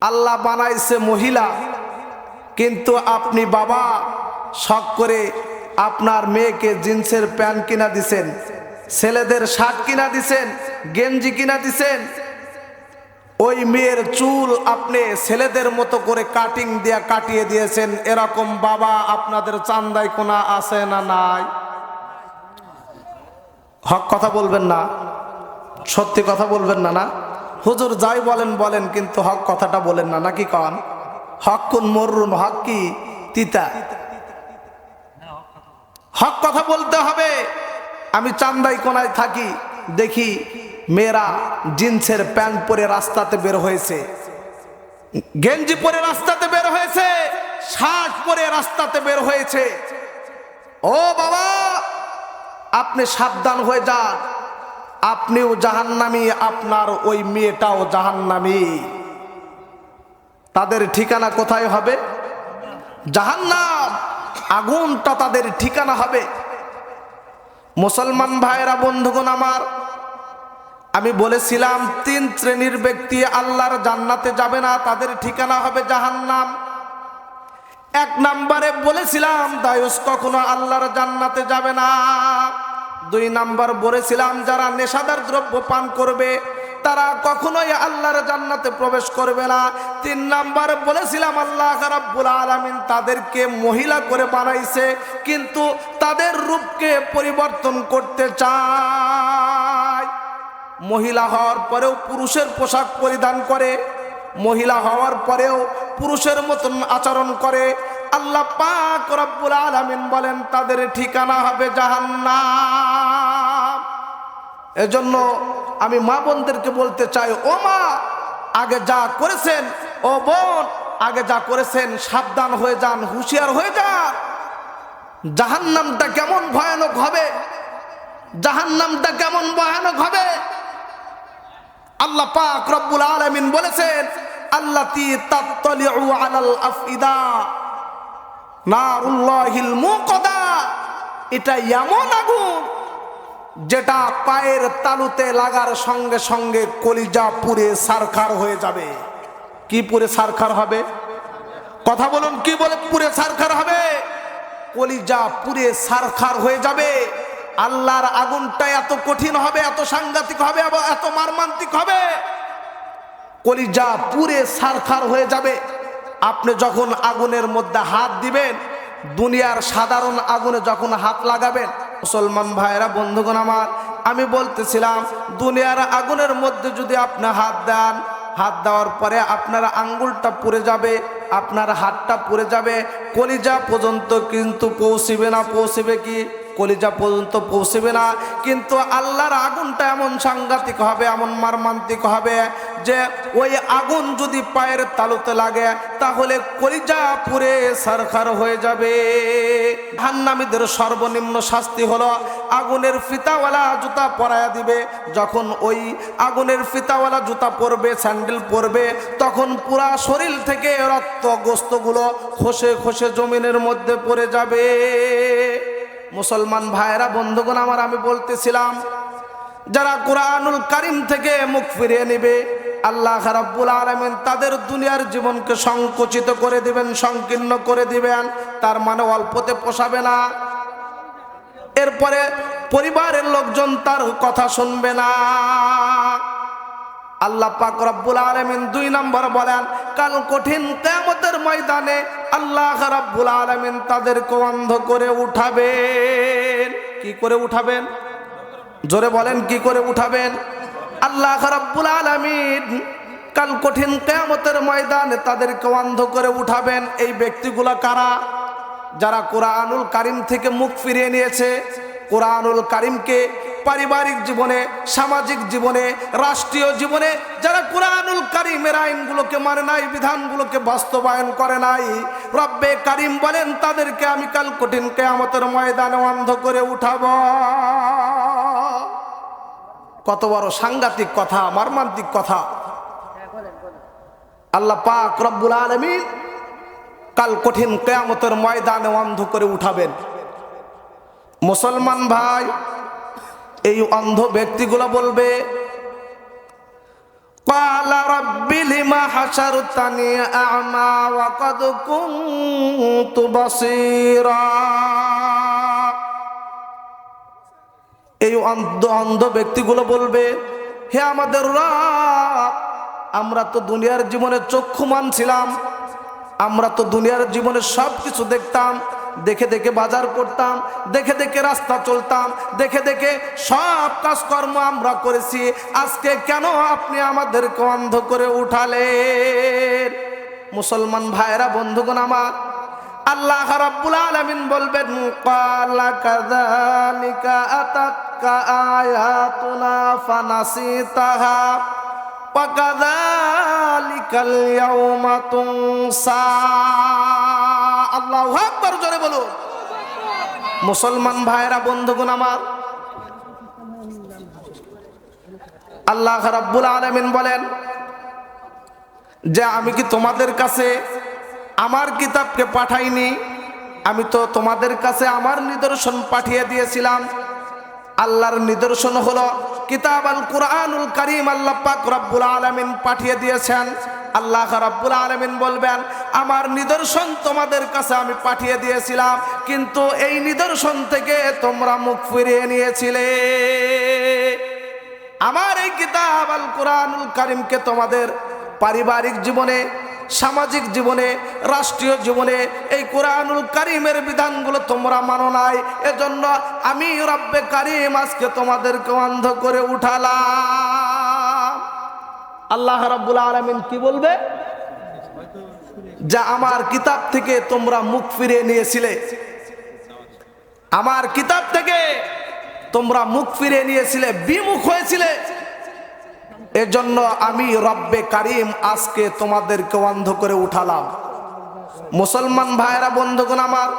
আল্লাহ বানাইছে মহিলা, কিন্তু আপনি বাবা শখ করে আপনার মেয়েকে জিন্সের প্যান্ট কিনা দিছেন, ছেলেদের শার্ট কিনা দিছেন, গেঞ্জি কিনা দিছেন। ওই মেয়ের চুল আপনি ছেলেদের মতো করে কাটিং দিয়ে কাটিয়ে দিয়েছেন। এরকম বাবা আপনাদের চান্দায় কোনা আছে না নাই? হক কথা বলবেন না, সত্যি কথা বলবেন না? না হুজুর যাই বলেন বলেন, কিন্তু হক কথাটা বলেন না, নাকি কন? হক কোন মরুন, হক কি তিতা? হক কথা বলতে হবে। আমি চান্দাই কোনায় থাকি, দেখি মেয়েরা জিন্সের প্যান্ট পরে রাস্তাতে বের হয়েছে, গেঞ্জি পরে রাস্তাতে বের হয়েছে, শার্ট পরে রাস্তাতে বের হয়েছে। ও বাবা, আপনি সাবধান হয়ে যান, আপনিও জাহান্নামী, আপনার ওই মেয়েটাও জাহান্নামী। তাদের ঠিকানা কোথায় হবে? জাহান্নাম, আগুনটা তাদের ঠিকানা হবে। মুসলমান ভাইরা, বন্ধুগণ আমার, আমি বলেছিলাম 3 শ্রেণীর ব্যক্তি আল্লাহর জান্নাতে যাবে না, তাদের ঠিকানা হবে জাহান্নাম। 1 নম্বরে বলেছিলাম দায়ুস কখনো আল্লাহর জান্নাতে যাবে না। 2 নম্বর বলেছিলাম যারা নেশাদার দ্রব্য পান করবে তারা কখনোই আল্লাহর জান্নাতে প্রবেশ করবে না। 3 নম্বর বলেছিলাম আল্লাহ রাব্বুল আলামিন তাদেরকে মহিলা করে বানাইছে, কিন্তু তাদের রূপকে পরিবর্তন করতে চায়। মহিলা হওয়ার পরেও পুরুষের পোশাক পরিধান করে, মহিলা হওয়ার পরেও পুরুষের মতন আচরণ করে। আল্লাহ পাক রব্বুল আলামিন বলেন তাদের ঠিকানা হবে জাহান্নাম। এজন্য আমি মা বোনদেরকে বলতে চাই, ও মা, আগে যা করেছেন, ও বোন, আগে যা করেছেন সাবধান হয়ে যান, হুঁশিয়ার হয়ে যান। জাহান্নামটা কেমন ভয়ানক হবে, জাহান্নামটা কেমন ভয়ানক হবে। আল্লাহ পাক রব্বুল আলামিন বলেছেন আল্লাতী তাত্তালিউ আলাল আফইদা নারুল্লাহিল মুকাদা। এটা এমন আগুন যেটা পায়ের তালুতে লাগার সঙ্গে সঙ্গে কলিজা পুড়ে ছারখার হয়ে যাবে। কি পুড়ে ছারখার হবে? কথা বলুন, কি বলে পুড়ে ছারখার হবে? কলিজা পুড়ে ছারখার হয়ে যাবে। আল্লাহর আগুনটা এত কঠিন হবে, এত সাংঘাতিক হবে, এত মর্মান্তিক হবে, কলিজা পুড়ে ছারখার হয়ে যাবে। আপনি যখন আগুনের মধ্যে হাত দিবেন, দুনিয়ার সাধারণ আগুনে যখন হাত লাগাবেন, মুসলমান ভাইরা, বন্ধুগণ আমার, আমি বলতেছিলাম দুনিয়ার আগুনের মধ্যে যদি আপনি হাত দেন, হাত দেওয়ার পরে আপনার আঙ্গুলটা পুড়ে যাবে, আপনার হাতটা পুড়ে যাবে, কলিজা পর্যন্ত কিন্তু পৌঁছিবে না। পৌঁছিবে কি? কলিজা পর্যন্ত পৌঁছবে না। কিন্তু আল্লাহর আগুনটা এমন সাংঘাতিক হবে, এমন মর্মান্তিক হবে যে ওই আগুন যদি পায়ের তালুতে লাগে তাহলে কলিজা পুড়ে ছারখার হয়ে যাবে। জাহান্নামীদের সর্বনিম্ন শাস্তি হলো আগুনের ফিতাওয়ালা জুতা পরায়া দিবে। যখন ওই আগুনের ফিতাওয়ালা জুতা পরবে, স্যান্ডেল পরবে, তখন পুরা শরীর থেকে রক্ত গোস্তগুলো খসে খসে জমিনের মধ্যে পড়ে যাবে। মুসলমান ভাইরা, বন্ধুগণ আমার, আমি বলতেছিলাম যারা কুরআনুল কারীম থেকে মুখ ফিরিয়ে নেবে আল্লাহ রাব্বুল আলামিন তাদের দুনিয়ার জীবনকে সংকুচিত করে দিবেন, সংকীর্ণ করে দিবেন। তার মানে অল্পতে পোষাবে না। এরপরে পরিবারের লোকজন তার কথা শুনবে না। আল্লাহ পাক রব্বুল আলামিন 2 নম্বর বলেন কাল কঠিন কিয়ামতের ময়দানে আল্লাহ রাব্বুল আলামিন তাদেরকে অন্ধ করে উঠাবেন। কি করে উঠাবেন? জোরে বলেন, কি করে উঠাবেন? আল্লাহ রাব্বুল আলামিন কাল কঠিন কিয়ামতের ময়দানে তাদেরকে অন্ধ করে উঠাবেন। এই ব্যক্তিগুলো কারা? যারা কুরআনুল কারীম থেকে মুখ ফিরিয়ে নিয়েছে, কুরআনুল কারীমকে পারিবারিক জীবনে, সামাজিক জীবনে, রাষ্ট্রীয় জীবনে যারা কুরআনুল কারীমের আইনগুলোকে মানে নাই, বিধানগুলোকে বাস্তবায়ন করে নাই, রব্বে কারীম বলেন তাদেরকে আমি কাল কঠিন কিয়ামতের ময়দানে অন্ধ করে উঠাবো। কত বড় সাংঘাতিক কথা, মর্মান্তিক কথা। আল্লাহ পাক রব্বুল আলামিন কাল কঠিন কিয়ামতের ময়দানে অন্ধ করে উঠাবেন। মুসলমান ভাই, এই অন্ধ ব্যক্তিগুলো বলবে ক্বালা রাব্বি লিমা হাশারতানি আ'মা ওয়া ক্বাদ কুনতু বাসীরা। এই অন্ধ ব্যক্তিগুলো বলবে, হে আমাদের রব, আমরা তো দুনিয়ার জীবনে চক্ষুমান ছিলাম, আমরা তো দুনিয়ার জীবনে সব কিছু দেখতাম, দেখে দেখে বাজার করতাম, দেখে দেখে রাস্তা চলতাম, দেখে দেখে সব কাজকর্ম আমরা করেছি, আজকে কেন আপনি আমাদেরকে অন্ধ করে উঠালেন? মুসলমান ভাইরা, বন্ধুগণ আমার, আল্লাহ রাব্বুল আলামিন বলবেন, ক্বালা কাযালিকা আতাক্কা আয়াতুনা ফানাসিতাহা ওয়া কাযালিকাল ইয়াওমা তুনসা। আল্লাহু আকবার, জোরে বলুন। মুসলমান ভাইরা, বন্ধুগণ আমার, আল্লাহ রাব্বুল আলামিন বলেন যে আমি কি তোমাদের কাছে আমার কিতাবকে পাঠাইনি? আমি তো তোমাদের কাছে আমার নিদর্শন পাঠিয়ে দিয়েছিলাম। আল্লাহর নিদর্শন হলো কিতাব আল কুরআনুল কারীম। আল্লাহ পাক রব্বুল আলামিন পাঠিয়ে দিয়েছেন। আল্লাহ রাব্বুল আলামিন বলবেন, আমার নিদর্শন তোমাদের কাছে আমি পাঠিয়ে দিয়েছিলাম, কিন্তু এই নিদর্শন থেকে তোমরা মুখ ফিরিয়ে নিয়েছিলে। আমার এই কিতাব আল কুরআনুল কারীমকে তোমাদের পারিবারিক জীবনে, সামাজিক জীবনে, রাষ্ট্রীয় জীবনে এই কুরআনুল কারীমের বিধানগুলো তোমরা মানো নাই, এজন্য আমি রব্বে কারীম আজকে তোমাদেরকে অন্ধ করে উঠালাম। আল্লাহ রাব্বুল আলামিন কি বলবে? যা আমার কিতাব থেকে তোমরা মুখ ফিরিয়ে নিয়েছিলে, আমার কিতাব থেকে তোমরা মুখ ফিরিয়ে নিয়েছিলে, বিমুখ হয়েছিলে, এজন্য আমি রব্বে কারীম আজকে তোমাদেরকে অন্ধ করে উঠালাম। মুসলমান ভাইরা, বন্ধুগণ আমার,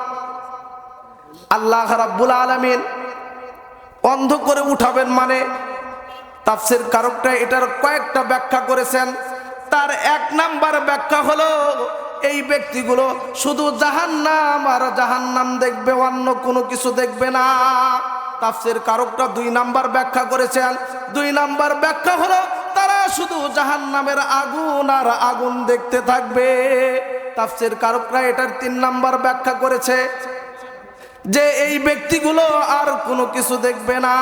আল্লাহ রাব্বুল আলামিন অন্ধ করে উঠাবেন মানে তাফসীর কারকটা এটার কয়েকটা ব্যাখ্যা করেছেন। তার এক নাম্বার ব্যাখ্যা হলো এই ব্যক্তিগুলো শুধু জাহান্নাম আর জাহান্নাম দেখবে, অন্য কোনো কিছু দেখবে না। তাফসীর কারকটা দুই নাম্বার ব্যাখ্যা করেছেন। দুই নাম্বার ব্যাখ্যা হলো তারা শুধু জাহান্নামের আগুন আর আগুন দেখতে থাকবে। তাফসীর কারকরা এটার তিন নাম্বার ব্যাখ্যা করেছে যে এই ব্যক্তিগুলো আর কোনো কিছু দেখবে না।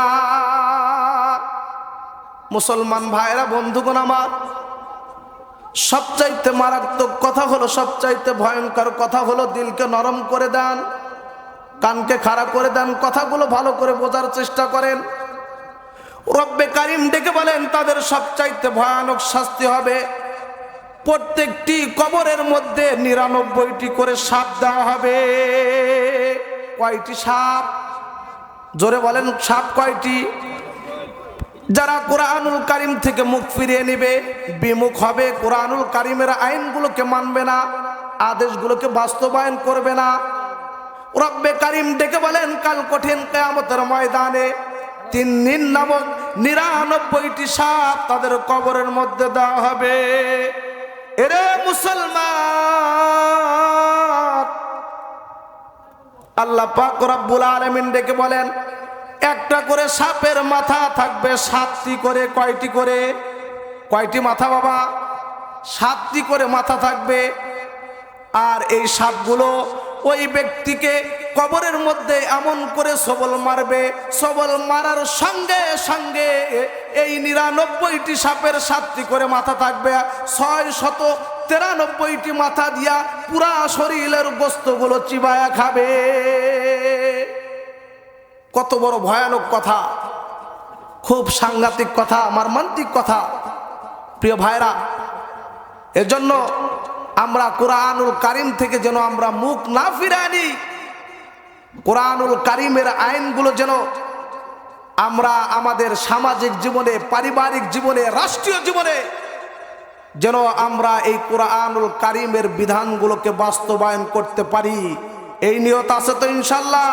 মুসলমান ভাইরা, বন্ধুগণ আমার, সবচাইতে মারাত্মক কথা হলো, সবচাইতে ভয়ঙ্কর কথা হলো, দিলকে নরম করে দেন, কানকে খাড়া করে দেন, কথাগুলো ভালো করে বোঝার চেষ্টা করেন। রব্বে কারীম ডেকে বলেন তাদের সবচাইতে ভয়ানক শাস্তি হবে, প্রত্যেকটি কবরের মধ্যে ৯৯টি করে সাপ দেওয়া হবে। কয়টি সাপ? জোরে বলেন, সাপ কয়টি? যারা কুরআনুল কারীম থেকে মুখ ফিরিয়ে নেবে, বিমুখ হবে, কুরআনুল কারীমের আইনগুলোকে মানবে না, আদেশগুলোকে বাস্তবায়ন করবে না, রব্বে কারীম ডেকে বলেন কাল কঠিন কিয়ামতের ময়দানে তিননিন নামক ৯৯টি সাপ তাদের কবরের মধ্যে দেওয়া হবে। এরে মুসলমান, আল্লাহ পাক রব্বুল আলামিন ডেকে বলেন একটা করে সাপের মাথা থাকবে ৭টি করে। কয়টি করে? কয়টি মাথা বাবা? ৭টি করে মাথা থাকবে। আর এই সাপগুলো ওই ব্যক্তিকে কবরের মধ্যে এমন করে সবল মারবে, সবল মারার সঙ্গে সঙ্গে এই ৯৯টি সাপের ৭টি করে মাথা থাকবে, ৬৯৩টি মাথা দিয়া পুরা শরীরের গোস্তগুলো চিবায়া খাবে। কত বড় ভয়ানক কথা, খুব সাংঘাতিক কথা, মর্মান্তিক কথা। প্রিয় ভাইরা, এজন্য আমরা কুরআনুল কারীম থেকে যেন আমরা মুখ না ফিরে আনি, কুরআনুল কারীমের আইনগুলো যেন আমরা আমাদের সামাজিক জীবনে, পারিবারিক জীবনে, রাষ্ট্রীয় জীবনে যেন আমরা এই কুরআনুল কারীমের বিধানগুলোকে বাস্তবায়ন করতে পারি। এই নিয়ত আছে তো ইনশাআল্লাহ?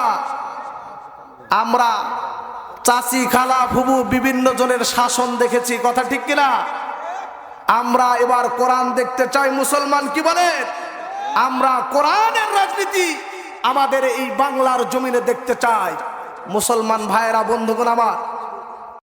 আমরা চাচি, খালা, ফুবু বিভিন্ন জনের শাসন দেখেছি, কথা ঠিক কিনা? আমরা এবার কোরআন দেখতে চাই। মুসলমান কি বলে? আমরা কোরআনের রাজনীতি আমাদের এই বাংলার জমিনে দেখতে চাই। মুসলমান ভাইয়েরা, বন্ধুগণ আমার,